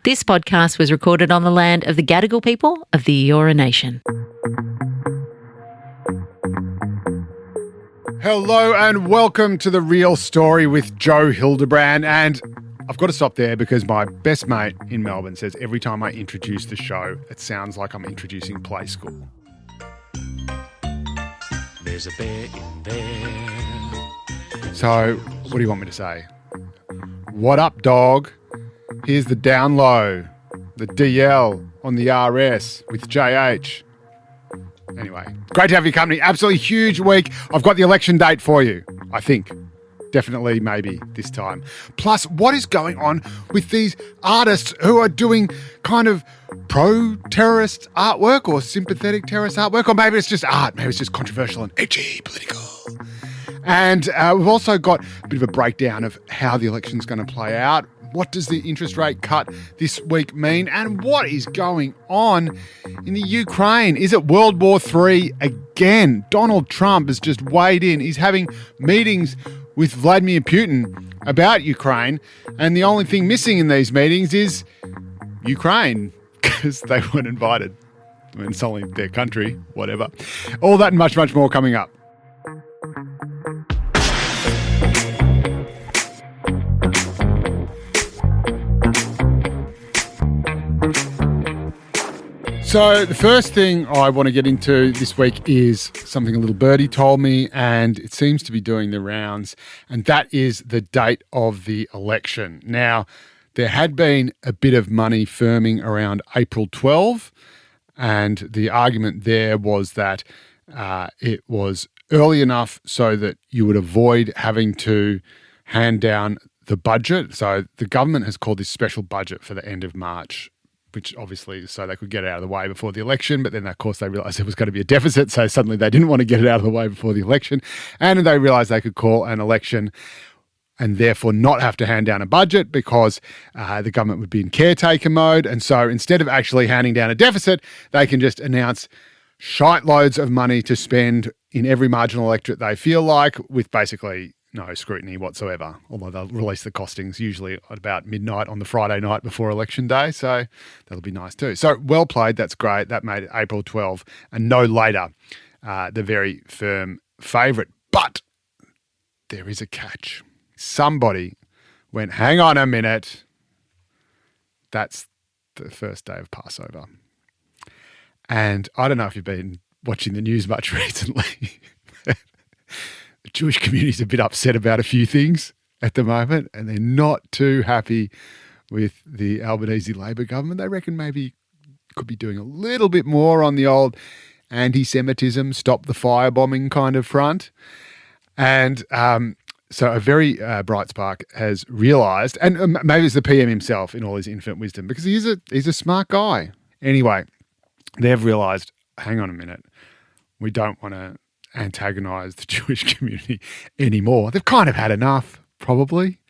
This podcast was recorded on the land of the Gadigal people of the Eora Nation. Hello and welcome to The Real Story with Joe Hildebrand. And I've got to stop there because my best mate in Melbourne says every time I introduce the show, it sounds like I'm introducing Play School. There's a bear in there. So, what do you want me to say? What up, dog? Here's the down low, the DL on the RS with JH. Anyway, great to have your company. Absolutely huge week. I've got the election date for you, I think. Definitely, maybe this time. Plus, what is going on with these artists who are doing kind of pro-terrorist artwork or sympathetic terrorist artwork? Or maybe it's just art. Maybe it's just controversial and edgy, political. And we've also got a bit of a breakdown of how the election's going to play out. What does the interest rate cut this week mean? And what is going on in the Ukraine? Is it World War III again? Donald Trump has just weighed in. He's having meetings with Vladimir Putin about Ukraine. And the only thing missing in these meetings is Ukraine, because they weren't invited. I mean, it's only their country, whatever. All that and much, much more coming up. So the first thing I want to get into this week is something a little birdie told me, and it seems to be doing the rounds, and that is the date of the election. Now, there had been a bit of money firming around April 12, and the argument there was that it was early enough so that you would avoid having to hand down the budget. So the government has called this special budget for the end of March, which obviously so they could get it out of the way before the election. But then, of course, they realised there was going to be a deficit, so suddenly they didn't want to get it out of the way before the election. And they realised they could call an election and therefore not have to hand down a budget because the government would be in caretaker mode. And so instead of actually handing down a deficit, they can just announce shite loads of money to spend in every marginal electorate they feel like, with basically no scrutiny whatsoever, although they'll release the costings usually at about midnight on the Friday night before election day, so that'll be nice too. So well played, that's great. That made it April 12 and no later, the very firm favourite. But there is a catch. Somebody went, hang on a minute, that's the first day of Passover. And I don't know if you've been watching the news much recently. The Jewish community is a bit upset about a few things at the moment, and they're not too happy with the Albanese Labor government. They reckon maybe could be doing a little bit more on the old anti-Semitism, stop the firebombing kind of front. And so a very bright spark has realised, and maybe it's the PM himself in all his infinite wisdom, because he's a smart guy. Anyway, they've realised, hang on a minute, we don't want to antagonise the Jewish community anymore. They've kind of had enough, probably.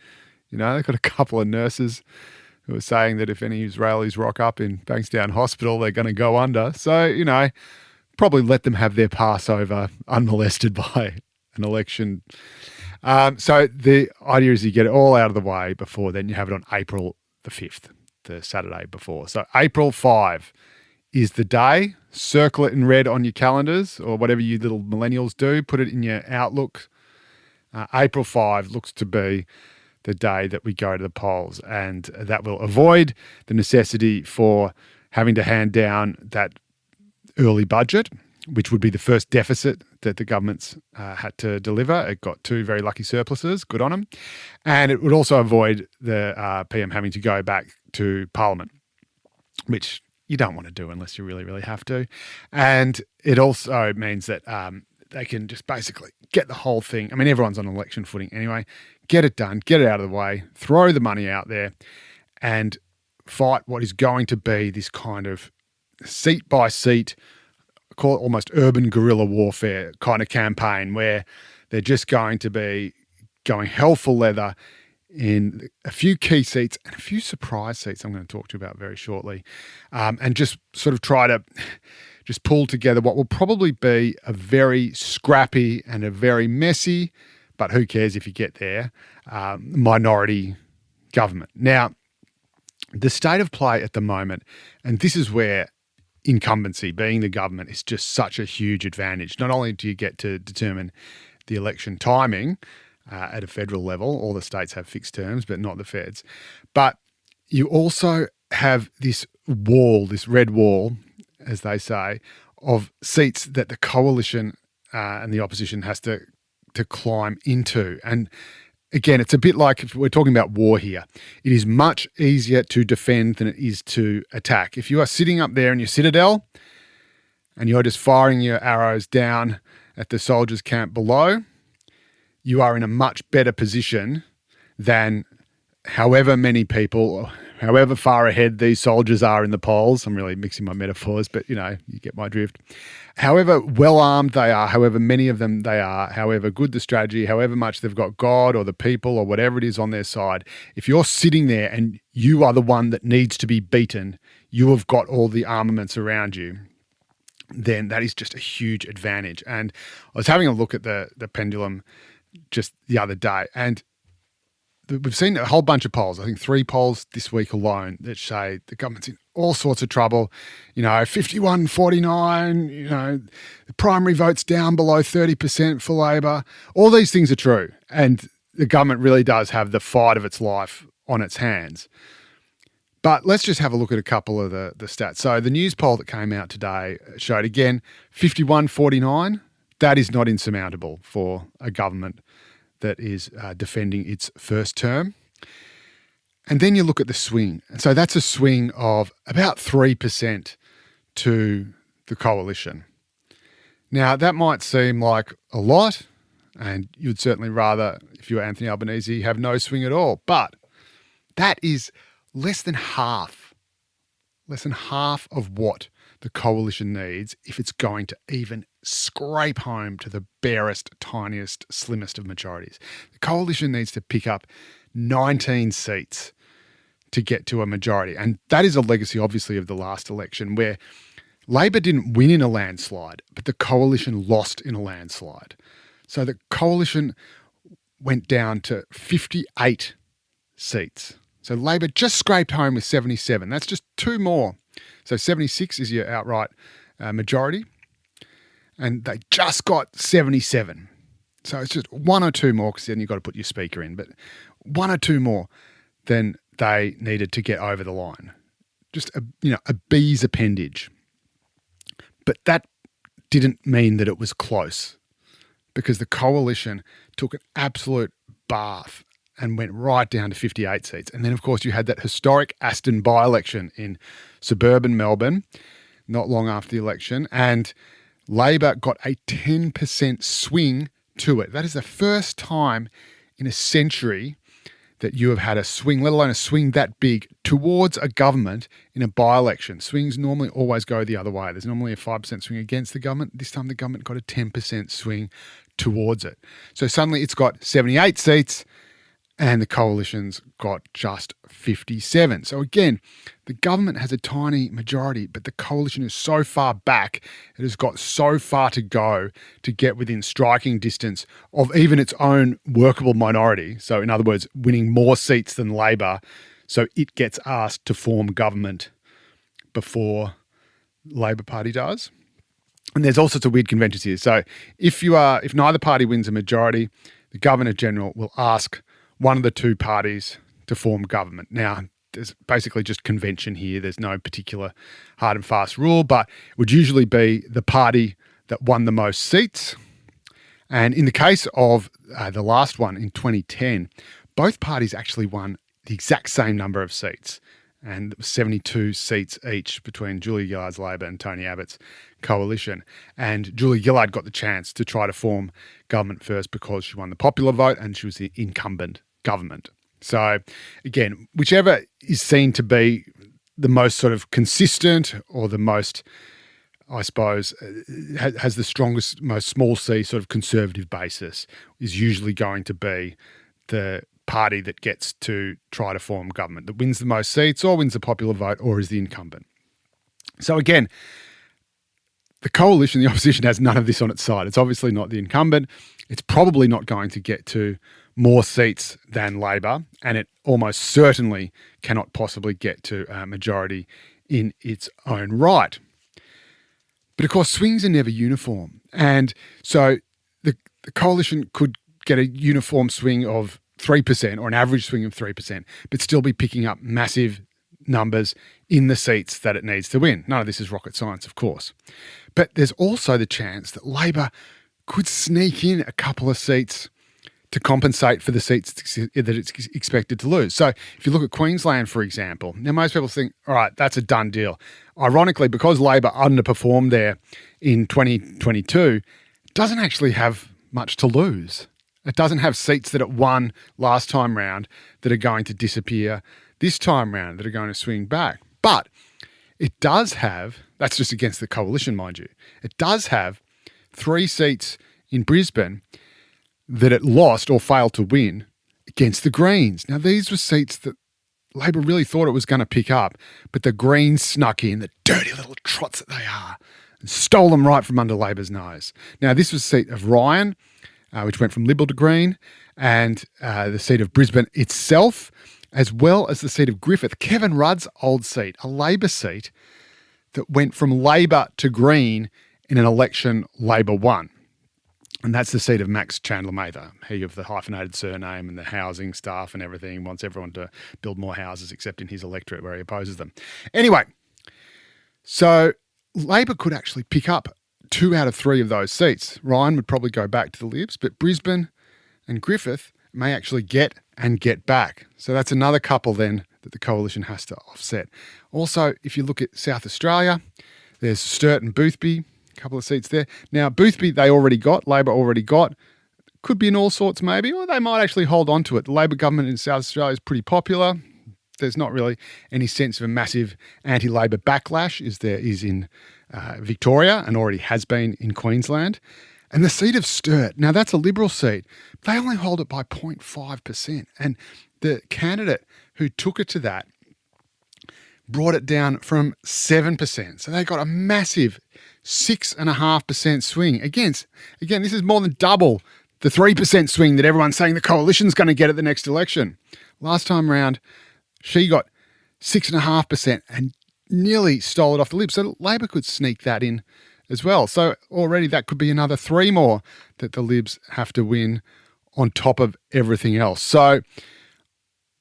You know, they've got a couple of nurses who are saying that if any Israelis rock up in Bankstown Hospital, they're going to go under. So, you know, probably let them have their Passover unmolested by an election. So the idea is you get it all out of the way before then. You have it on April the 5th, the Saturday before. So April 5 is the day. Circle it in red on your calendars or whatever you little millennials do. Put it in your Outlook. April 5 looks to be the day that we go to the polls, and that will avoid the necessity for having to hand down that early budget, which would be the first deficit that the government's had to deliver. It got two very lucky surpluses. Good on them. And it would also avoid the PM having to go back to Parliament, which you don't want to do unless you really, really have to. And it also means that they can just basically get the whole thing. I mean, everyone's on election footing anyway. Get it done, get it out of the way, throw the money out there and fight what is going to be this kind of seat by seat, call it almost urban guerrilla warfare kind of campaign where they're just going to be going hell for leather in a few key seats and a few surprise seats I'm going to talk to you about very shortly, and just sort of try to just pull together what will probably be a very scrappy and a very messy, but who cares if you get there, minority government. Now, The state of play at the moment, and this is where incumbency, being the government, is just such a huge advantage. Not only do you get to determine the election timing at a federal level, all the states have fixed terms, but not the feds, but you also have this wall, this red wall, as they say, of seats that the coalition and the opposition has to climb into. And again, it's a bit like if we're talking about war here. It is much easier to defend than it is to attack. If you are sitting up there in your citadel and you're just firing your arrows down at the soldiers' camp below, you are in a much better position than however many people, however far ahead these soldiers are in the polls. I'm really mixing my metaphors, but you get my drift. However well armed they are, however many of them they are, however good the strategy, however much they've got God or the people or whatever it is on their side, if you're sitting there and you are the one that needs to be beaten, you have got all the armaments around you, then that is just a huge advantage. And I was having a look at the pendulum just the other day, and we've seen a whole bunch of polls, I think 3 polls this week alone, that say the government's in all sorts of trouble. 51-49, the primary vote's down below 30% for Labor. All these things are true, and the government really does have the fight of its life on its hands. But let's just have a look at a couple of the stats. So the news poll that came out today showed, again, 51-49. That is not insurmountable for a government that is defending its first term. And then you look at the swing. And so that's a swing of about 3% to the coalition. Now, that might seem like a lot, and you'd certainly rather, if you were Anthony Albanese, have no swing at all. But that is less than half of what the coalition needs if it's going to even scrape home to the barest, tiniest, slimmest of majorities. The coalition needs to pick up 19 seats to get to a majority. And that is a legacy, obviously, of the last election, where Labor didn't win in a landslide, but the coalition lost in a landslide. So the coalition went down to 58 seats. So Labor just scraped home with 77. That's just 2 more. So 76 is your outright majority, and they just got 77. So it's just 1 or 2 more, because then you've got to put your speaker in, but 1 or 2 more than they needed to get over the line. Just a bee's appendage. But that didn't mean that it was close, because the coalition took an absolute bath and went right down to 58 seats. And then, of course, you had that historic Aston by-election in suburban Melbourne not long after the election, and Labor got a 10% swing to it. That is the first time in a century that you have had a swing, let alone a swing that big, towards a government in a by-election. Swings normally always go the other way. There's normally a 5% swing against the government. This time the government got a 10% swing towards it. So suddenly it's got 78 seats, and the coalition's got just 57. So again, the government has a tiny majority, but the coalition is so far back, it has got so far to go to get within striking distance of even its own workable minority. So in other words, winning more seats than Labor, so it gets asked to form government before Labor Party does. And there's all sorts of weird conventions here. So if neither party wins a majority, the Governor-General will ask one of the 2 parties to form government. Now, there's basically just convention here. There's no particular hard and fast rule, but it would usually be the party that won the most seats. And in the case of the last one in 2010, both parties actually won the exact same number of seats, and 72 seats each between Julia Gillard's Labor and Tony Abbott's coalition. And Julia Gillard got the chance to try to form government first because she won the popular vote and she was the incumbent government. So again, whichever is seen to be the most sort of consistent or the most, I suppose, has the strongest, most small c sort of conservative basis is usually going to be the party that gets to try to form government, that wins the most seats or wins the popular vote or is the incumbent. So again, the coalition, the opposition, has none of this on its side. It's obviously not the incumbent. It's probably not going to get to more seats than Labor, and it almost certainly cannot possibly get to a majority in its own right. But of course, swings are never uniform. And so the coalition could get a uniform swing of 3% or an average swing of 3%, but still be picking up massive numbers in the seats that it needs to win. None of this is rocket science, of course. But there's also the chance that Labor could sneak in a couple of seats to compensate for the seats that it's expected to lose. So if you look at Queensland, for example, now most people think, all right, that's a done deal. Ironically, because Labor underperformed there in 2022, it doesn't actually have much to lose. It doesn't have seats that it won last time round that are going to disappear this time round, that are going to swing back. But it does have, that's just against the coalition, mind you, it does have 3 seats in Brisbane that it lost or failed to win against the Greens. Now, these were seats that Labor really thought it was going to pick up, but the Greens snuck in, the dirty little trots that they are, and stole them right from under Labor's nose. Now, this was the seat of Ryan, which went from Liberal to Green, and the seat of Brisbane itself, as well as the seat of Griffith, Kevin Rudd's old seat, a Labor seat that went from Labor to Green in an election Labor won. And that's the seat of Max Chandler Mather, he of the hyphenated surname and the housing stuff and everything, wants everyone to build more houses except in his electorate where he opposes them. Anyway, so Labor could actually pick up 2 out of 3 of those seats. Ryan would probably go back to the Libs, but Brisbane and Griffith may actually get back. So that's another couple then that the coalition has to offset. Also, if you look at South Australia, there's Sturt and Boothby, a couple of seats there. Now, Boothby, they already got, Labor already got. Could be in all sorts maybe, or they might actually hold on to it. The Labor government in South Australia is pretty popular. There's not really any sense of a massive anti-Labor backlash as there is in Victoria and already has been in Queensland. And the seat of Sturt, now that's a Liberal seat. They only hold it by 0.5%. And the candidate who took it to that brought it down from 7%. So they got a massive 6.5% swing. Again, this is more than double the 3% swing that everyone's saying the coalition's going to get at the next election. Last time round, she got 6.5% and nearly stole it off the Libs. So Labor could sneak that in as well. So already that could be another 3 more that the Libs have to win on top of everything else. So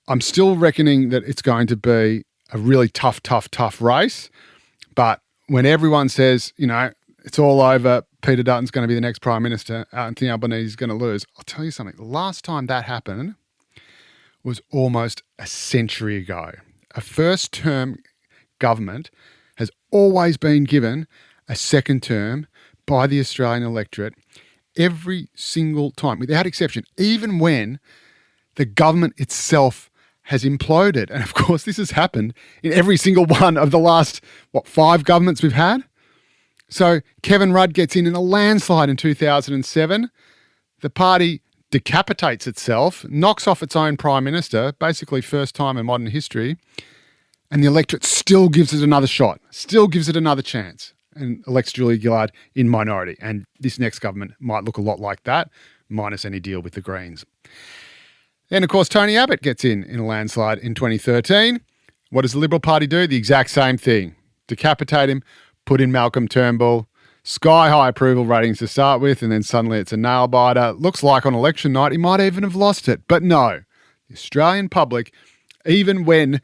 I'm still reckoning that it's going to be a really tough race. But when everyone says, it's all over, Peter Dutton's going to be the next Prime Minister, Anthony Albanese is going to lose, I'll tell you something. The last time that happened was almost a century ago. A first-term government has always been given a second term by the Australian electorate every single time, without exception, even when the government itself has imploded. And of course, this has happened in every single one of the last, 5 governments we've had? So Kevin Rudd gets in a landslide in 2007. The party decapitates itself, knocks off its own Prime Minister, basically first time in modern history, and the electorate still gives it another shot, still gives it another chance, and elects Julia Gillard in minority. And this next government might look a lot like that, minus any deal with the Greens. Then, of course, Tony Abbott gets in a landslide in 2013. What does the Liberal Party do? The exact same thing. Decapitate him, put in Malcolm Turnbull, sky-high approval ratings to start with, and then suddenly it's a nail-biter. Looks like on election night he might even have lost it. But no, the Australian public, even when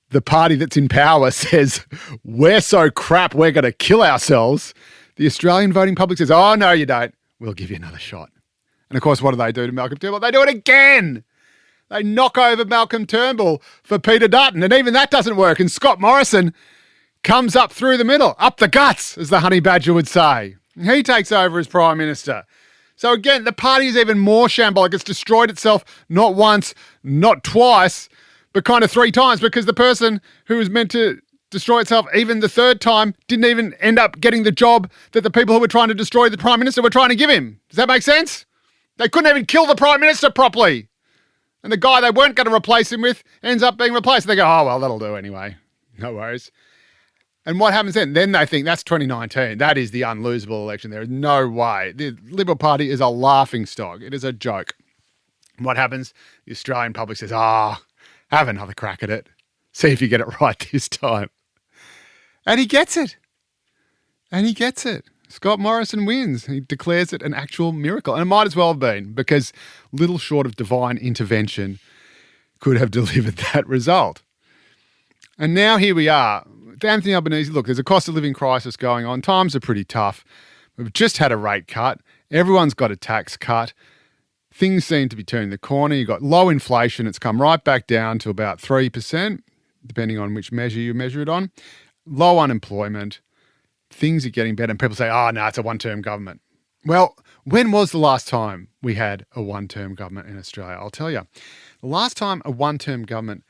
the party that's in power says, we're so crap, we're going to kill ourselves, the Australian voting public says, oh, no, you don't. We'll give you another shot. And, of course, what do to Malcolm Turnbull? They do it again. They knock over Malcolm Turnbull for Peter Dutton, and even that doesn't work. And Scott Morrison comes up through the middle, up the guts, as the honey badger would say. He takes over as Prime Minister. So again, the party is even more shambolic. It's destroyed itself not once, not twice, but kind of 3 times, because the person who was meant to destroy itself even the 3rd time didn't even end up getting the job that the people who were trying to destroy the Prime Minister were trying to give him. Does that make sense? They couldn't even kill the Prime Minister properly. And the guy they weren't going to replace him with ends up being replaced. They go, oh, well, that'll do anyway. No worries. And what happens then? Then they think that's 2019. That is the unlosable election. There is no way. The Liberal Party is a laughing stock. It is a joke. And what happens? The Australian public says, have another crack at it. See if you get it right this time. And he gets it. Scott Morrison wins. He declares it an actual miracle. And it might as well have been, because little short of divine intervention could have delivered that result. And now here we are. Anthony Albanese, look, there's a cost of living crisis going on. Times are pretty tough. We've just had a rate cut. Everyone's got a tax cut. Things seem to be turning the corner. You've got low inflation. It's come right back down to about 3%, depending on which measure you measure it on. Low unemployment. Things are getting better. And people say, no, it's a one-term government. Well, when was the last time we had a one-term government in Australia? I'll tell you. The last time a one-term government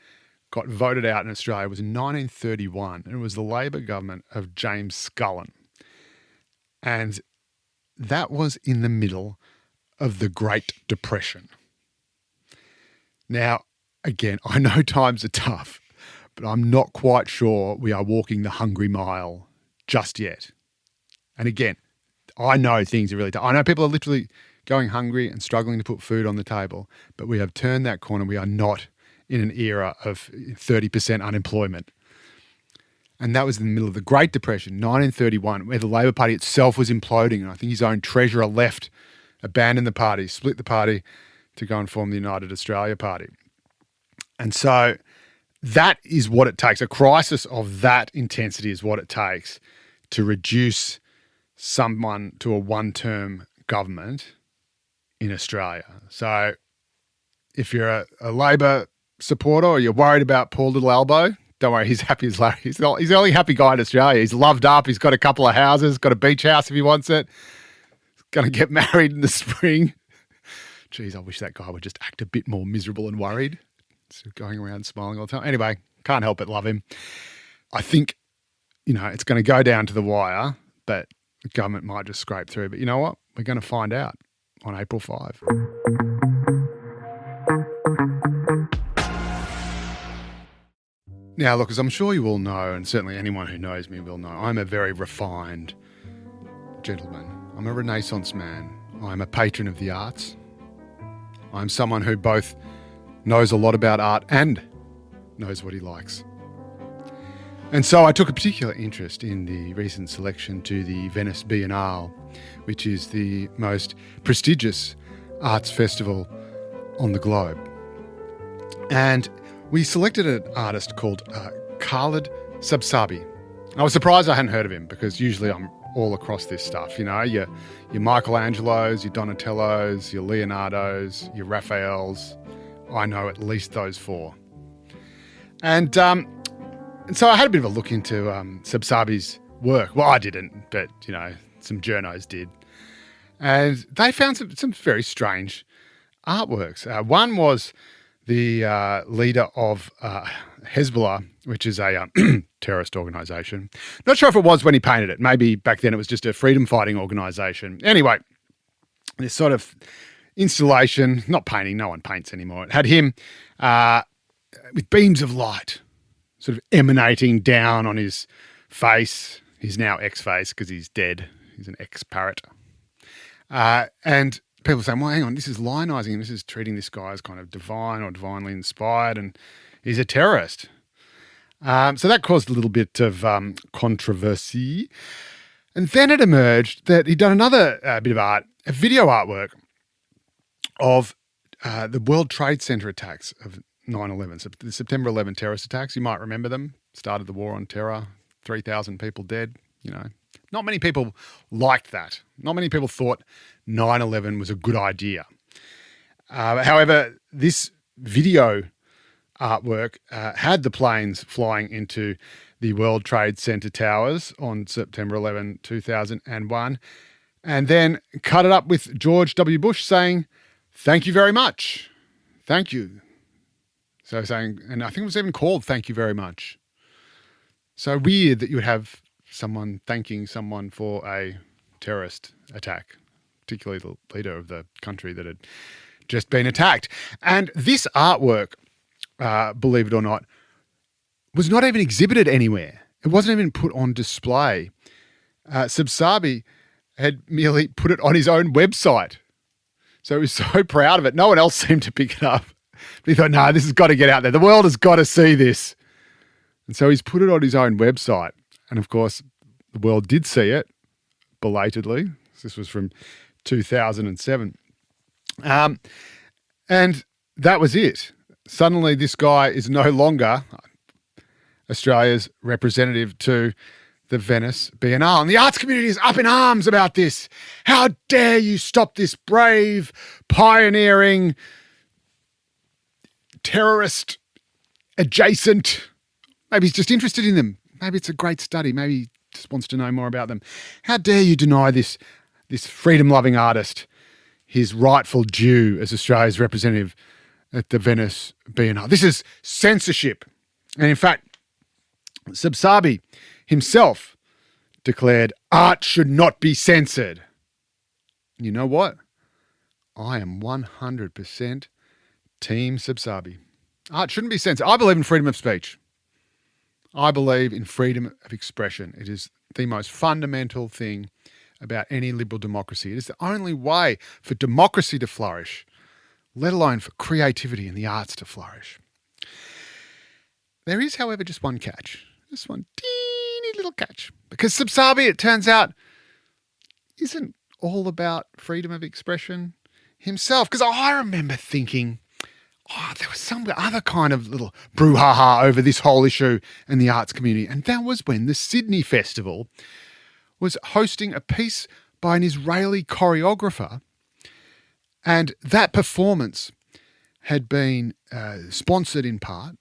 got voted out in Australia was in 1931, and it was the Labor government of James Scullin. And that was in the middle of the Great Depression. Now, again, I know times are tough, but I'm not quite sure we are walking the hungry mile just yet. And again, I know things are really tough. I know people are literally going hungry and struggling to put food on the table, but we have turned that corner. We are not in an era of 30% unemployment. And that was in the middle of the Great Depression, 1931, where the Labor Party itself was imploding. And I think his own treasurer left, abandoned the party, split the party to go and form the United Australia Party. And so that is what it takes. A crisis of that intensity is what it takes to reduce someone to a one-term government in Australia. So if you're a Labor supporter or you're worried about poor little Albo, don't worry, he's happy as Larry. He's the only happy guy in Australia. He's loved up. He's got a couple of houses, got a beach house if he wants it. He's going to get married in the spring. Geez, I wish that guy would just act a bit more miserable and worried. So going around smiling all the time. Anyway, can't help but love him. I think, it's going to go down to the wire, but the government might just scrape through. But you know what? We're going to find out on April 5. Now, look, as I'm sure you all know, and certainly anyone who knows me will know, I'm a very refined gentleman. I'm a Renaissance man. I'm a patron of the arts. I'm someone who both knows a lot about art and knows what he likes. And so I took a particular interest in the recent selection to the Venice Biennale, which is the most prestigious arts festival on the globe. And we selected an artist called Khaled Sabsabi. I was surprised I hadn't heard of him, because usually I'm all across this stuff. Your Michelangelos, your Donatellos, your Leonardos, your Raphaels. I know at least those four. And so I had a bit of a look into Sabsabi's work. Well, I didn't, but, some journos did. And they found some very strange artworks. One was the leader of Hezbollah, which is a terrorist organisation. Not sure if it was when he painted it. Maybe back then it was just a freedom-fighting organisation. Anyway, this sort of installation, not painting, no one paints anymore. It had him with beams of light sort of emanating down on his face, his now ex-face, because he's dead. He's an ex-parrot. And people are saying, well, hang on, this is lionising him. This is treating this guy as kind of divine or divinely inspired, and he's a terrorist. So that caused a little bit of controversy. And then it emerged that he'd done another bit of art, a video artwork of the World Trade Center attacks of 9/11, so the September 11 terrorist attacks. You might remember them. Started the war on terror, 3,000 people dead, Not many people liked that. Not many people thought 9/11 was a good idea. However, this video artwork had the planes flying into the World Trade Center towers on September 11, 2001, and then cut it up with George W. Bush saying, "Thank you very much. Thank you." So saying, and I think it was even called "Thank you very much." So weird that you would have someone thanking someone for a terrorist attack, particularly the leader of the country that had just been attacked. And this artwork, believe it or not, was not even exhibited anywhere. It wasn't even put on display. Sabsabi had merely put it on his own website. So he was so proud of it. No one else seemed to pick it up. But he thought, no, this has got to get out there. The world has got to see this. And so he's put it on his own website. And of course, the world did see it belatedly. This was from 2007. And that was it. Suddenly, this guy is no longer Australia's representative to the Venice Biennale. And the arts community is up in arms about this. How dare you stop this brave, pioneering, terrorist adjacent. Maybe he's just interested in them. Maybe it's a great study. Maybe he just wants to know more about them. How dare you deny this freedom-loving artist his rightful due as Australia's representative at the Venice Biennale? This is censorship. And in fact, Subsabi himself declared art should not be censored. You know what? I am 100% Team Subsabi. Art shouldn't be censored. I believe in freedom of speech. I believe in freedom of expression. It is the most fundamental thing about any liberal democracy. It is the only way for democracy to flourish, let alone for creativity and the arts to flourish. There is, however, just one catch. Just one teeny little catch. Because Subsabi, it turns out, isn't all about freedom of expression himself. Because I remember thinking, there was some other kind of little brouhaha over this whole issue in the arts community. And that was when the Sydney Festival was hosting a piece by an Israeli choreographer. And that performance had been sponsored in part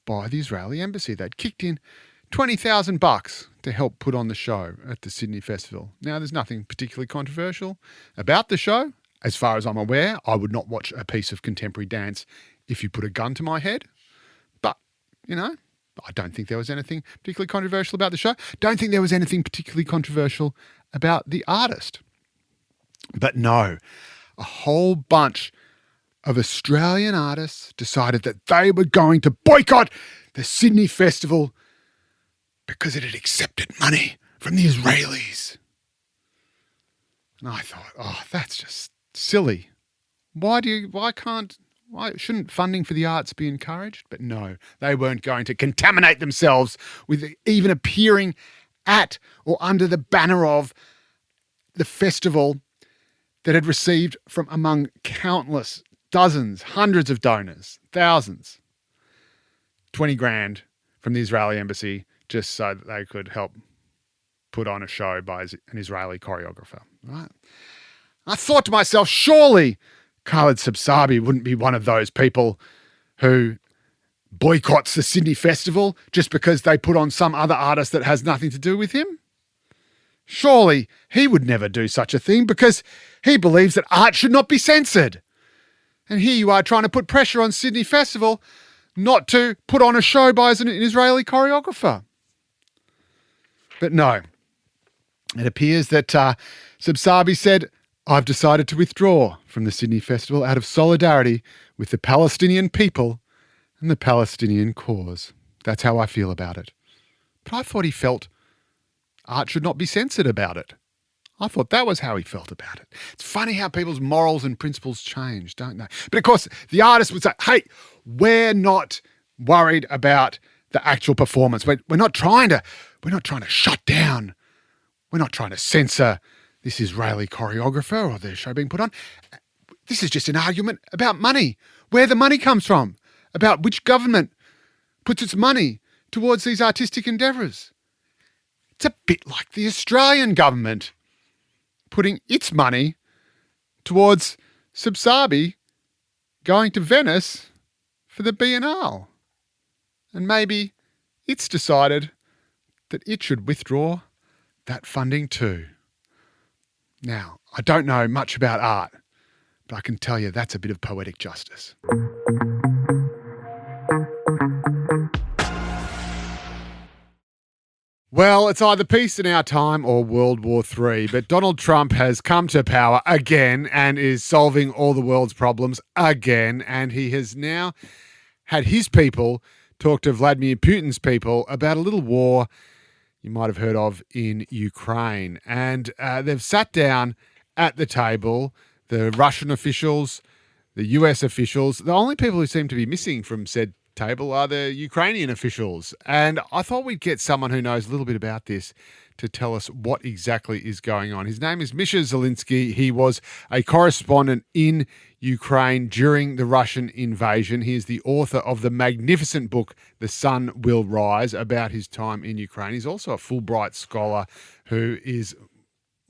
by the Israeli embassy. They'd kicked in $20,000 to help put on the show at the Sydney Festival. Now, there's nothing particularly controversial about the show. As far as I'm aware, I would not watch a piece of contemporary dance if you put a gun to my head. But, I don't think there was anything particularly controversial about the show. Don't think there was anything particularly controversial about the artist. But no, a whole bunch of Australian artists decided that they were going to boycott the Sydney Festival because it had accepted money from the Israelis. And I thought, that's just silly. Why shouldn't funding for the arts be encouraged? But no, they weren't going to contaminate themselves with even appearing at or under the banner of the festival that had received from among countless, dozens, hundreds of donors, thousands, 20 grand from the Israeli embassy just so that they could help put on a show by an Israeli choreographer. Right? I thought to myself, surely Khaled Subsabi wouldn't be one of those people who boycotts the Sydney Festival just because they put on some other artist that has nothing to do with him. Surely he would never do such a thing because he believes that art should not be censored. And here you are trying to put pressure on Sydney Festival not to put on a show by an Israeli choreographer. But no, it appears that Subsabi said, I've decided to withdraw from the Sydney Festival out of solidarity with the Palestinian people and the Palestinian cause. That's how I feel about it. But I thought he felt art should not be censored about it. I thought that was how he felt about it. It's funny how people's morals and principles change, don't they? But of course, the artist would say, hey, we're not worried about the actual performance. We're not trying to shut down. We're not trying to censor this Israeli choreographer or the show being put on. This is just an argument about money, where the money comes from, about which government puts its money towards these artistic endeavours. It's a bit like the Australian government putting its money towards Subsabi going to Venice for the Biennale. And maybe it's decided that it should withdraw that funding too. Now, I don't know much about art, but I can tell you that's a bit of poetic justice. Well, it's either peace in our time or World War III, but Donald Trump has come to power again and is solving all the world's problems again, and he has now had his people talk to Vladimir Putin's people about a little war you might have heard of in Ukraine. And they've sat down at the table, the Russian officials, the US officials. The only people who seem to be missing from said table are the Ukrainian officials. And I thought we'd get someone who knows a little bit about this to tell us what exactly is going on. His name is Misha Zelinsky. He was a correspondent in Ukraine during the Russian invasion. He is the author of the magnificent book, The Sun Will Rise, about his time in Ukraine. He's also a Fulbright scholar who is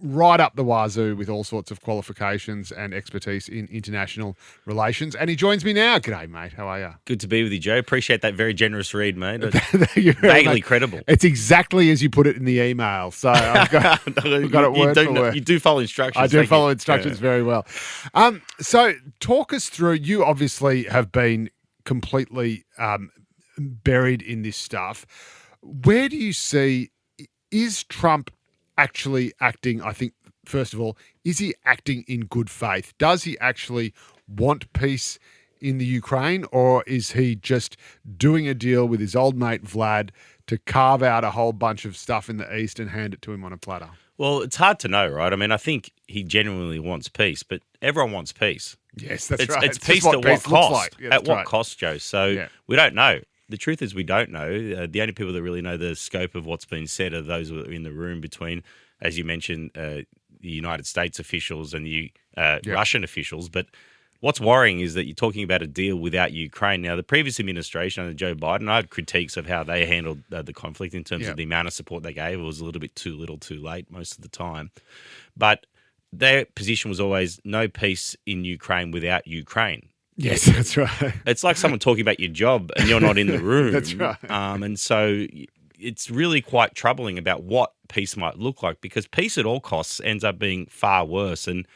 right up the wazoo with all sorts of qualifications and expertise in international relations. And he joins me now. G'day, mate. How are you? Good to be with you, Joe. Appreciate that very generous read, mate. You're Vaguely credible. It's exactly as you put it in the email. So I've got it word for word. You do follow instructions. I do follow instructions very well. So talk us through, you obviously have been completely buried in this stuff. Where do you see, is Trump actually acting, I think, first of all, is he acting in good faith? Does he actually want peace in the Ukraine, or is he just doing a deal with his old mate Vlad to carve out a whole bunch of stuff in the East and hand it to him on a platter? Well, it's hard to know, right? I mean, I think he genuinely wants peace, but everyone wants peace. Yes, that's right. It's peace at what cost? Like. Yeah, at what cost, Joe? So we don't know. The truth is we don't know. The only people that really know the scope of what's been said are those who are in the room between, as you mentioned, the United States officials and the Russian officials. But what's worrying is that you're talking about a deal without Ukraine. Now, the previous administration under Joe Biden, I had critiques of how they handled the conflict in terms of the amount of support they gave. It was a little bit too little, too late most of the time. But their position was always no peace in Ukraine without Ukraine. Yes, that's right. It's like someone talking about your job and you're not in the room. That's right. And so it's really quite troubling about what peace might look like, because peace at all costs ends up being far worse. And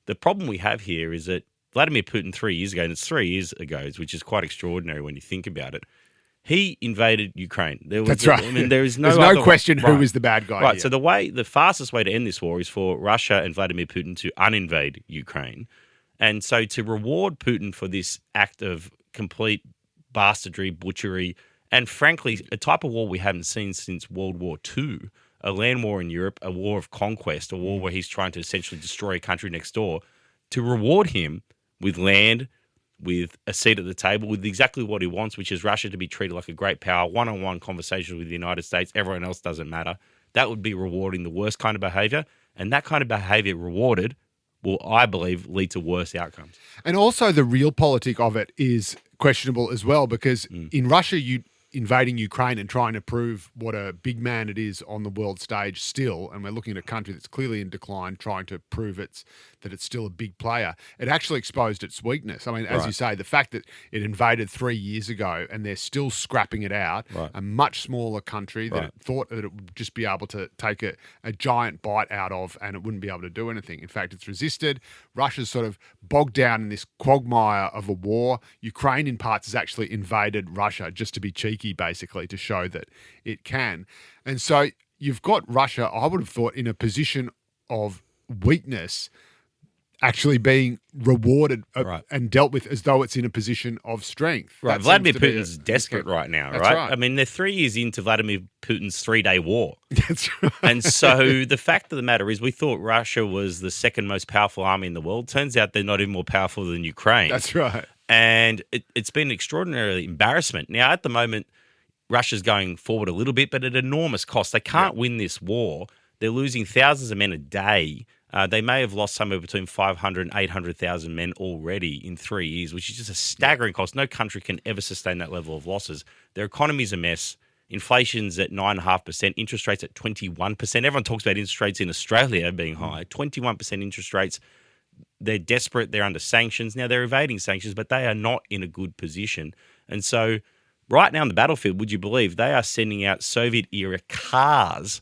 the problem we have here is that Vladimir Putin 3 years ago, and it's 3 years ago, which is quite extraordinary when you think about it, he invaded Ukraine. That's right. I mean, there's no question who is the bad guy. Right. Here. So the fastest way to end this war is for Russia and Vladimir Putin to uninvade Ukraine. And so to reward Putin for this act of complete bastardry, butchery, and frankly, a type of war we haven't seen since World War II, a land war in Europe, a war of conquest, a war where he's trying to essentially destroy a country next door, to reward him with land, with a seat at the table, with exactly what he wants, which is Russia to be treated like a great power, one-on-one conversations with the United States, everyone else doesn't matter. That would be rewarding the worst kind of behavior. And that kind of behavior rewarded will, I believe, lead to worse outcomes. And also the realpolitik of it is questionable as well, because in Russia, you invading Ukraine and trying to prove what a big man it is on the world stage still, and we're looking at a country that's clearly in decline, trying to prove that it's still a big player, it actually exposed its weakness. I mean, as you say, the fact that it invaded 3 years ago and they're still scrapping it out, a much smaller country that it thought that it would just be able to take a giant bite out of and it wouldn't be able to do anything. In fact, it's resisted. Russia's sort of bogged down in this quagmire of a war. Ukraine, in parts, has actually invaded Russia just to be cheeky, basically, to show that it can. And so you've got Russia, I would have thought, in a position of weakness, actually being rewarded and dealt with as though it's in a position of strength. Right. Vladimir Putin's desperate right now, right? I mean, they're 3 years into Vladimir Putin's 3-day war. That's right. And so the fact of the matter is we thought Russia was the second most powerful army in the world. Turns out they're not even more powerful than Ukraine. That's right. And it's been an extraordinary embarrassment. Now, at the moment, Russia's going forward a little bit, but at enormous cost. They can't win this war. They're losing thousands of men a day. They may have lost somewhere between 500 and 800,000 men already in 3 years, which is just a staggering cost. No country can ever sustain that level of losses. Their economy's a mess. Inflation's at 9.5%, interest rates at 21%. Everyone talks about interest rates in Australia being high. 21% interest rates. They're desperate. They're under sanctions. Now, they're evading sanctions, but they are not in a good position. And so right now on the battlefield, would you believe they are sending out Soviet-era cars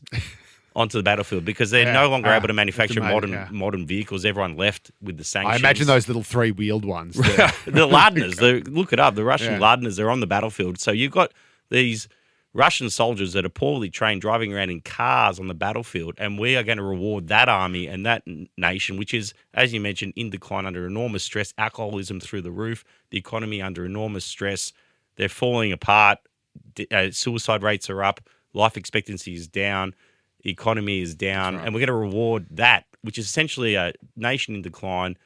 onto the battlefield because they're no longer able to manufacture modern vehicles. Everyone left with the sanctions. I imagine those little three-wheeled ones. The Ladners, look it up, the Russian Ladners, they're on the battlefield. So you've got these Russian soldiers that are poorly trained driving around in cars on the battlefield, and we are going to reward that army and that nation, which is, as you mentioned, in decline under enormous stress, alcoholism through the roof, the economy under enormous stress. They're falling apart. Suicide rates are up. Life expectancy is down. The economy is down. And we're going to reward that, which is essentially a nation in decline,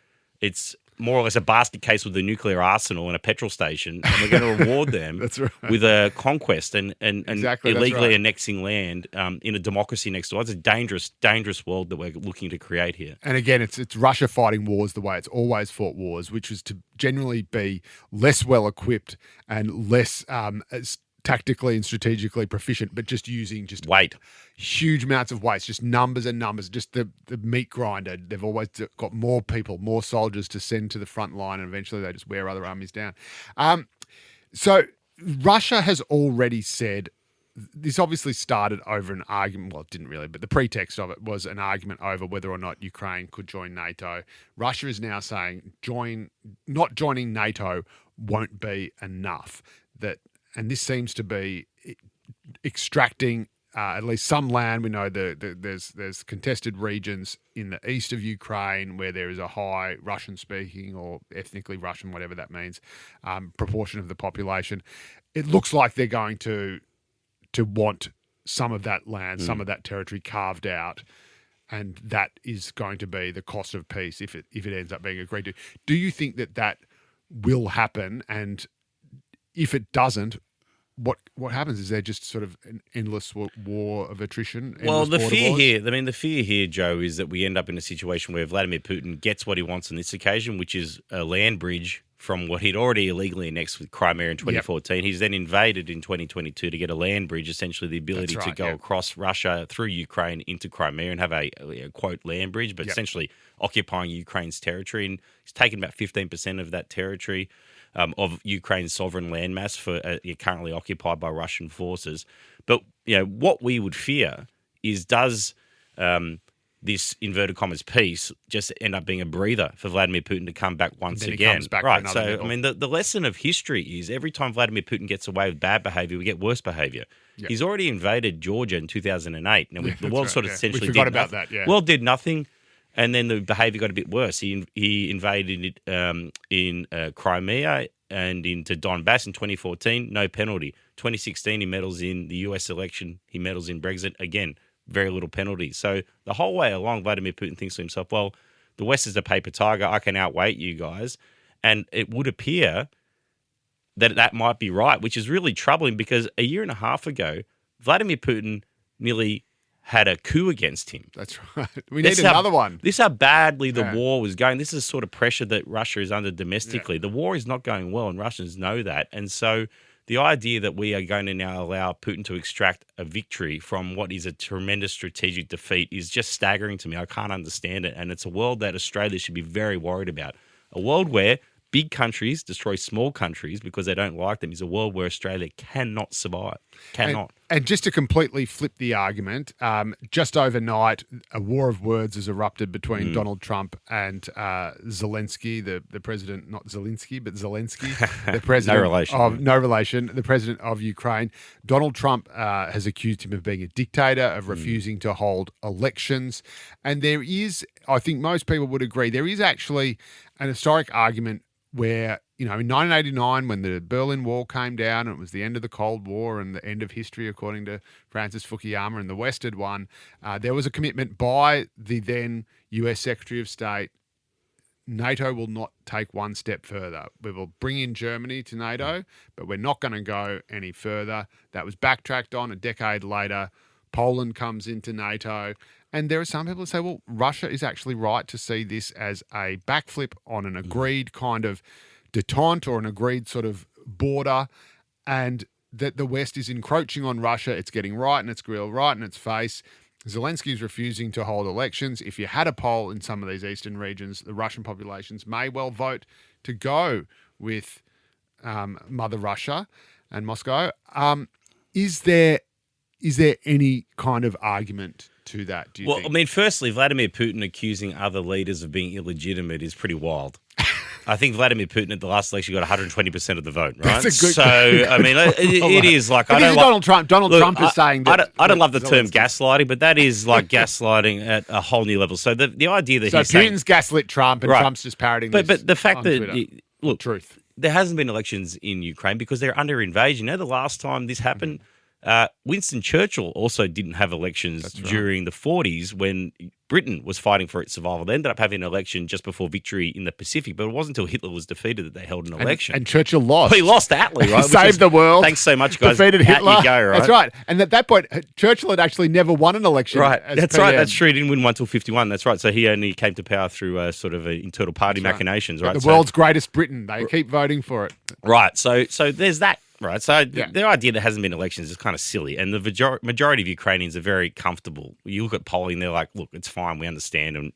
It's more or less a basket case with a nuclear arsenal and a petrol station, and we're going to reward them That's right. with a conquest and Exactly, that's illegally right. annexing land in a democracy next door. It's a dangerous, dangerous world that we're looking to create here. And again, it's Russia fighting wars the way it's always fought wars, which is to generally be less well equipped and less tactically and strategically proficient, but just using Weight. huge amounts of waste, just numbers and numbers, just the meat grinder. They've always got more people, more soldiers to send to the front line, and eventually they just wear other armies down. So Russia has already said, this obviously started over an argument. Well, it didn't really, but the pretext of it was an argument over whether or not Ukraine could join NATO. Russia is now saying not joining NATO won't be enough. And this seems to be extracting at least some land. We know there's contested regions in the east of Ukraine where there is a high Russian-speaking or ethnically Russian, whatever that means, proportion of the population. It looks like they're going to want some of that land, some of that territory carved out, and that is going to be the cost of peace if it ends up being agreed to. Do you think that will happen? And if it doesn't, what happens? Is there just sort of an endless war of attrition? Well, the fear here, Joe, is that we end up in a situation where Vladimir Putin gets what he wants on this occasion, which is a land bridge from what he'd already illegally annexed with Crimea in 2014. Yep. He's then invaded in 2022 to get a land bridge, essentially the ability to go across Russia through Ukraine into Crimea and have a quote, land bridge, but essentially occupying Ukraine's territory. And he's taken about 15% of that territory. Of Ukraine's sovereign landmass currently occupied by Russian forces. But what we would fear is does this inverted commas peace just end up being a breather for Vladimir Putin to come back once again? Right. So level. I mean, the lesson of history is every time Vladimir Putin gets away with bad behavior, we get worse behavior. Yep. He's already invaded Georgia in 2008. Now the world essentially we forgot about that. Yeah. World did nothing. And then the behaviour got a bit worse. He invaded it in Crimea and into Donbass in 2014, no penalty. 2016, he meddles in the US election. He meddles in Brexit. Again, very little penalty. So the whole way along, Vladimir Putin thinks to himself, well, the West is a paper tiger. I can outweight you guys. And it would appear that might be right, which is really troubling because a year and a half ago, Vladimir Putin nearly had a coup against him. That's right. We need another one. This is how badly the war was going. This is the sort of pressure that Russia is under domestically. Yeah. The war is not going well, and Russians know that. And so the idea that we are going to now allow Putin to extract a victory from what is a tremendous strategic defeat is just staggering to me. I can't understand it. And it's a world that Australia should be very worried about. A world where big countries destroy small countries because they don't like them is a world where Australia cannot survive. Cannot. And just to completely flip the argument, just overnight, a war of words has erupted between Donald Trump and Zelensky, the president, not Zelinsky, but Zelensky, the president no relation, the president of Ukraine. Donald Trump has accused him of being a dictator, of refusing to hold elections. And there is, I think most people would agree, there is actually an historic argument where, in 1989, when the Berlin Wall came down and it was the end of the Cold War and the end of history, according to Francis Fukuyama, and the West had won, there was a commitment by the then US Secretary of State, NATO will not take one step further. We will bring in Germany to NATO, but we're not going to go any further. That was backtracked on a decade later. Poland comes into NATO. And there are some people who say, well, Russia is actually right to see this as a backflip on an agreed kind of detente or an agreed sort of border, and that the West is encroaching on Russia. It's getting right in its grill, right in its face. Zelensky is refusing to hold elections. If you had a poll in some of these eastern regions, the Russian populations may well vote to go with Mother Russia and Moscow. Is there any kind of argument to that, do you think? I mean, firstly, Vladimir Putin accusing other leaders of being illegitimate is pretty wild. I think Vladimir Putin at the last election got 120% of the vote, right? That's a good, so, I mean, it is like... I don't like, Donald Trump. Trump is saying that... I don't love the term gaslighting, but that is like gaslighting at a whole new level. So the idea that he's Putin's gaslit Trump and Trump's just parroting this. But the fact that... Truth. There hasn't been elections in Ukraine because they're under invasion. The last time this happened... Winston Churchill also didn't have elections during the 40s when Britain was fighting for its survival. They ended up having an election just before victory in the Pacific, but it wasn't until Hitler was defeated that they held an election. And Churchill lost. He lost Attlee, right? Saved the world. Thanks so much, guys. Defeated Hitler. Out you go, right? That's right. And at that point, Churchill had actually never won an election. Right. That's PM. right. That's true. He didn't win one until 51. That's right. So he only came to power through sort of internal party machinations, right? The world's greatest Britain. They keep voting for it. Right. So there's that. Right, so the idea there hasn't been elections is kind of silly, and the majority of Ukrainians are very comfortable. You look at polling; they're like, "Look, it's fine. We understand, and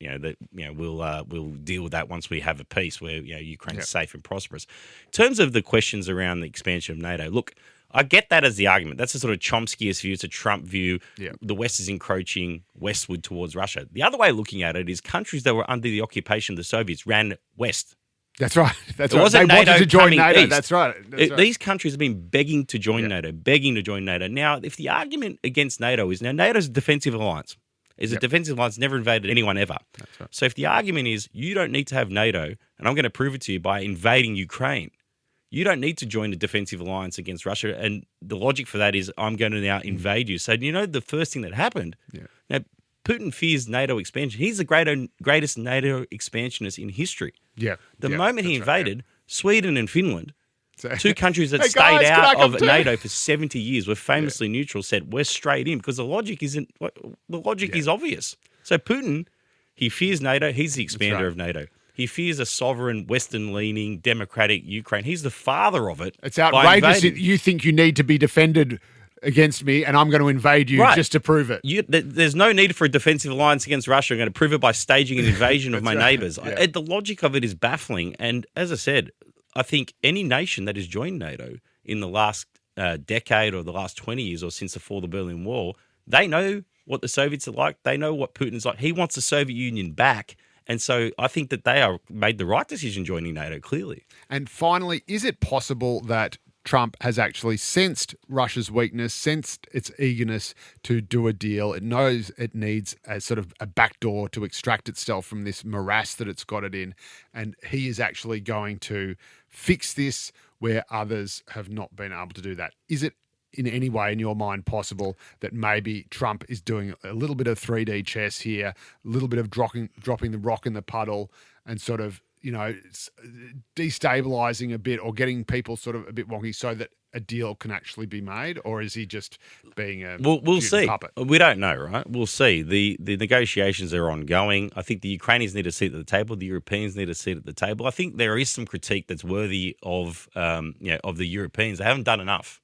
we'll deal with that once we have a peace where Ukraine's safe and prosperous." In terms of the questions around the expansion of NATO, look, I get that as the argument. That's a sort of Chomskyist view. It's a Trump view. Yeah. The West is encroaching westward towards Russia. The other way of looking at it is countries that were under the occupation of the Soviets ran west. That's right. That's it right. Wasn't they NATO wanted to join NATO. East. That's right. These countries have been begging to join NATO, begging to join NATO. Now, if the argument against NATO is NATO's a defensive alliance, a defensive alliance, never invaded anyone ever. That's right. So if the argument is you don't need to have NATO, and I'm going to prove it to you by invading Ukraine, you don't need to join a defensive alliance against Russia. And the logic for that is I'm going to now invade you. So the first thing that happened? Yeah. Now, Putin fears NATO expansion. He's the greatest NATO expansionist in history. Yeah. The moment he invaded, Sweden and Finland, two countries that stayed out of NATO for 70 years, were famously neutral, said we're straight in because the logic is obvious. So Putin, he fears NATO. He's the expander of NATO. He fears a sovereign, Western-leaning, democratic Ukraine. He's the father of it. It's outrageous. You think you need to be defended against me, and I'm going to invade you just to prove it. There's no need for a defensive alliance against Russia. I'm going to prove it by staging an invasion of my neighbours. Yeah. The logic of it is baffling. And as I said, I think any nation that has joined NATO in the last decade or the last 20 years or since the fall of the Berlin Wall, they know what the Soviets are like. They know what Putin's like. He wants the Soviet Union back. And so I think that they are made the right decision joining NATO, clearly. And finally, is it possible that Trump has actually sensed Russia's weakness, sensed its eagerness to do a deal? It knows it needs a sort of a backdoor to extract itself from this morass that it's got it in. And he is actually going to fix this where others have not been able to do that. Is it in any way in your mind possible that maybe Trump is doing a little bit of 3D chess here, a little bit of dropping the rock in the puddle and sort of, destabilizing a bit or getting people sort of a bit wonky so that a deal can actually be made? Or is he just being a we'll see. puppet? We don't know, right? We'll see. The negotiations are ongoing. I think the Ukrainians need a seat at the table. The Europeans need a seat at the table. I think there is some critique that's worthy of of the Europeans. They haven't done enough.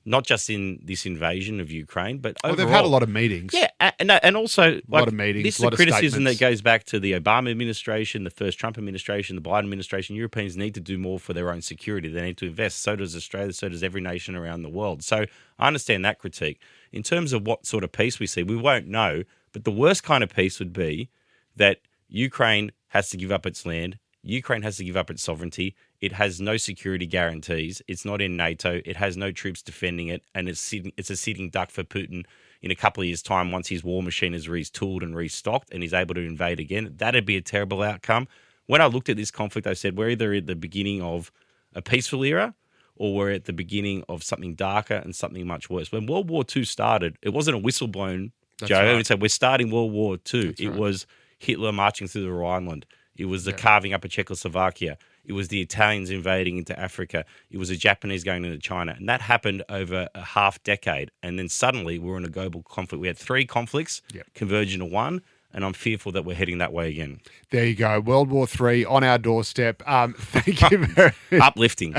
Not just in this invasion of Ukraine, but overall. They've had a lot of meetings. Yeah, and also a lot of meetings. This is a criticism that goes back to the Obama administration, the first Trump administration, the Biden administration. Europeans need to do more for their own security. They need to invest. So does Australia. So does every nation around the world. So I understand that critique. In terms of what sort of peace we see, we won't know. But the worst kind of peace would be that Ukraine has to give up its land. Ukraine has to give up its sovereignty. It has no security guarantees. It's not in NATO. It has no troops defending it. And it's a sitting duck for Putin in a couple of years' time once his war machine is retooled and restocked and he's able to invade again. That'd be a terrible outcome. When I looked at this conflict, I said we're either at the beginning of a peaceful era or we're at the beginning of something darker and something much worse. When World War II started, it wasn't a whistle blown, Joe. Right. I would say we're starting World War II. It was Hitler marching through the Rhineland. It was the carving up of Czechoslovakia. It was the Italians invading into Africa. It was the Japanese going into China. And that happened over a half decade. And then suddenly we're in a global conflict. We had 3 conflicts converge into one. And I'm fearful that we're heading that way again. There you go. World War III on our doorstep. Thank you very much. Uplifting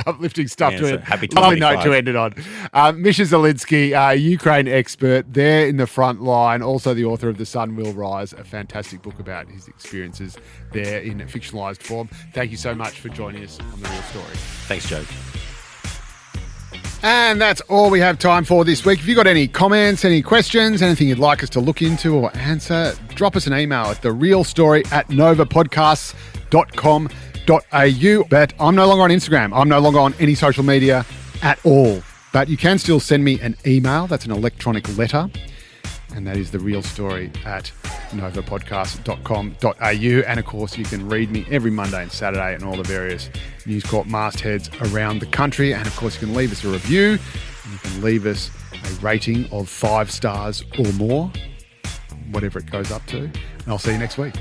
stuff to end. Happy Lovely note to end it on. Misha Zelinsky, Ukraine expert, there in the front line. Also the author of The Sun Will Rise, a fantastic book about his experiences there in fictionalised form. Thank you so much for joining us on The Real Story. Thanks, Joe. And that's all we have time for this week. If you've got any comments, any questions, anything you'd like us to look into or answer, drop us an email at therealstory@novapodcasts.com.au. But I'm no longer on Instagram. I'm no longer on any social media at all. But you can still send me an email. That's an electronic letter. And that is therealstory@novapodcast.com.au. And of course, you can read me every Monday and Saturday and all the various News Corp mastheads around the country. And of course, you can leave us a review You can leave us a rating of 5 stars or more, whatever it goes up to. And I'll see you next week.